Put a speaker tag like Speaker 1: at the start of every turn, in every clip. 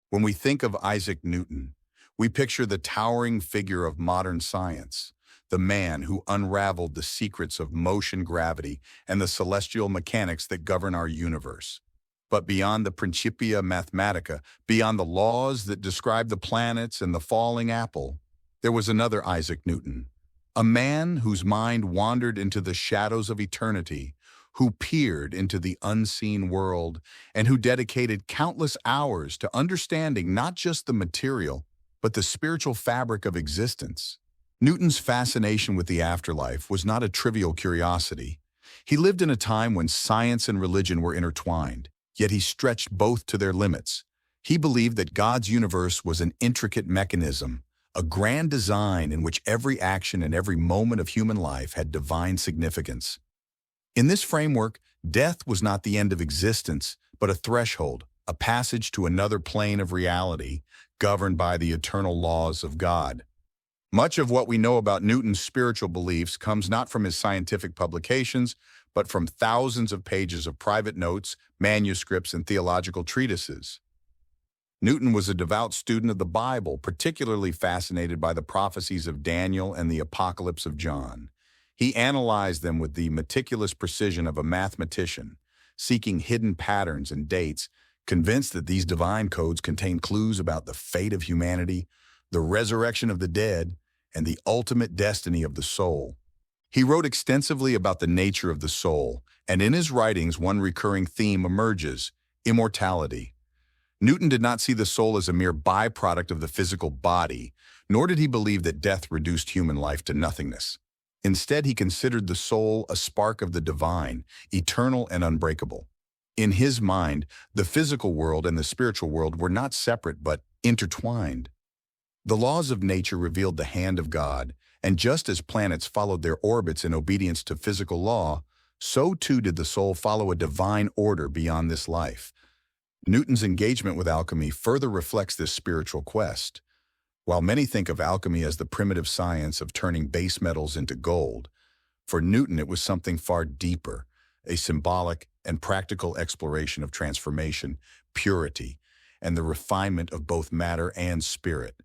Speaker 1: When we think of Isaac Newton, we picture the towering figure of modern science, the man who unraveled the secrets of motion, gravity, and the celestial mechanics that govern our universe. But beyond the Principia Mathematica, beyond the laws that describe the planets and the falling apple, there was another Isaac Newton, a man whose mind wandered into the shadows of eternity, who peered into the unseen world, and who dedicated countless hours to understanding not just the material, but the spiritual fabric of existence. Newton's fascination with the afterlife was not a trivial curiosity. He lived in a time when science and religion were intertwined, yet he stretched both to their limits. He believed that God's universe was an intricate mechanism, a grand design in which every action and every moment of human life had divine significance. In this framework, death was not the end of existence, but a threshold, a passage to another plane of reality, governed by the eternal laws of God. Much of what we know about Newton's spiritual beliefs comes not from his scientific publications, but from thousands of pages of private notes, manuscripts, and theological treatises. Newton was a devout student of the Bible, particularly fascinated by the prophecies of Daniel and the Apocalypse of John. He analyzed them with the meticulous precision of a mathematician, seeking hidden patterns and dates, convinced that these divine codes contain clues about the fate of humanity, the resurrection of the dead, and the ultimate destiny of the soul. He wrote extensively about the nature of the soul, and in his writings one recurring theme emerges: immortality. Newton did not see the soul as a mere byproduct of the physical body, nor did he believe that death reduced human life to nothingness. Instead, he considered the soul a spark of the divine, eternal and unbreakable. In his mind, the physical world and the spiritual world were not separate but intertwined. The laws of nature revealed the hand of God, and just as planets followed their orbits in obedience to physical law, so too did the soul follow a divine order beyond this life. Newton's engagement with alchemy further reflects this spiritual quest. While many think of alchemy as the primitive science of turning base metals into gold, for Newton it was something far deeper, a symbolic and practical exploration of transformation, purity, and the refinement of both matter and spirit.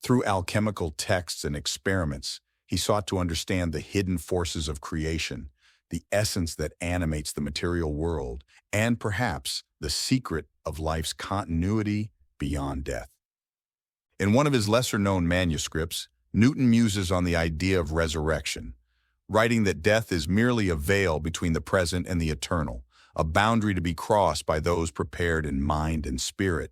Speaker 1: Through alchemical texts and experiments, he sought to understand the hidden forces of creation, the essence that animates the material world, and perhaps the secret of life's continuity beyond death. In one of his lesser-known manuscripts, Newton muses on the idea of resurrection, writing that death is merely a veil between the present and the eternal, a boundary to be crossed by those prepared in mind and spirit.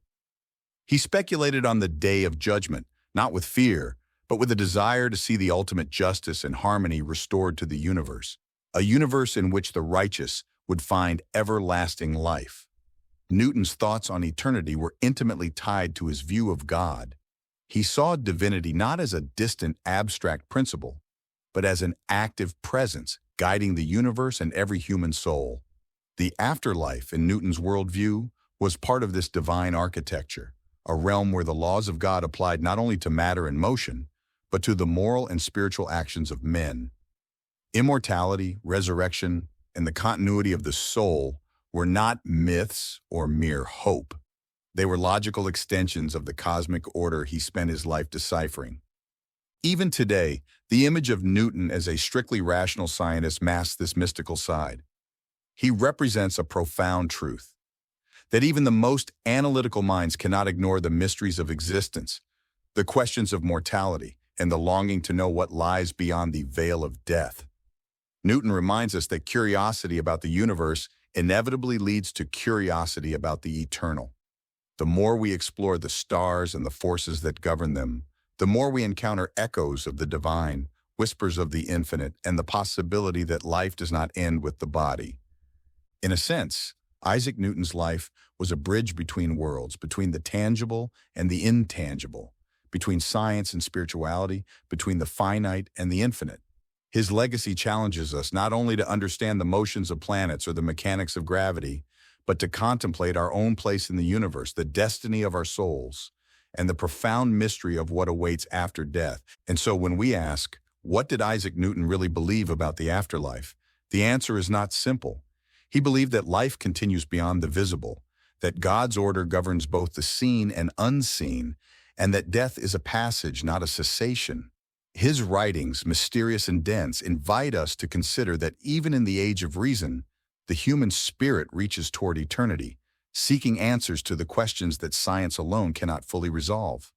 Speaker 1: He speculated on the day of judgment, not with fear, but with a desire to see the ultimate justice and harmony restored to the universe, a universe in which the righteous would find everlasting life. Newton's thoughts on eternity were intimately tied to his view of God. He saw divinity not as a distant, abstract principle, but as an active presence guiding the universe and every human soul. The afterlife, in Newton's worldview, was part of this divine architecture, a realm where the laws of God applied not only to matter and motion, but to the moral and spiritual actions of men. Immortality, resurrection, and the continuity of the soul were not myths or mere hope. They were logical extensions of the cosmic order he spent his life deciphering. Even today, the image of Newton as a strictly rational scientist masks this mystical side. He represents a profound truth, that even the most analytical minds cannot ignore the mysteries of existence, the questions of mortality, and the longing to know what lies beyond the veil of death. Newton reminds us that curiosity about the universe inevitably leads to curiosity about the eternal. The more we explore the stars and the forces that govern them, the more we encounter echoes of the divine, whispers of the infinite, and the possibility that life does not end with the body. In a sense, Isaac Newton's life was a bridge between worlds, between the tangible and the intangible, between science and spirituality, between the finite and the infinite. His legacy challenges us not only to understand the motions of planets or the mechanics of gravity, but to contemplate our own place in the universe, the destiny of our souls, and the profound mystery of what awaits after death. And so when we ask, what did Isaac Newton really believe about the afterlife? The answer is not simple. He believed that life continues beyond the visible, that God's order governs both the seen and unseen, and that death is a passage, not a cessation. His writings, mysterious and dense, invite us to consider that even in the age of reason, the human spirit reaches toward eternity, seeking answers to the questions that science alone cannot fully resolve.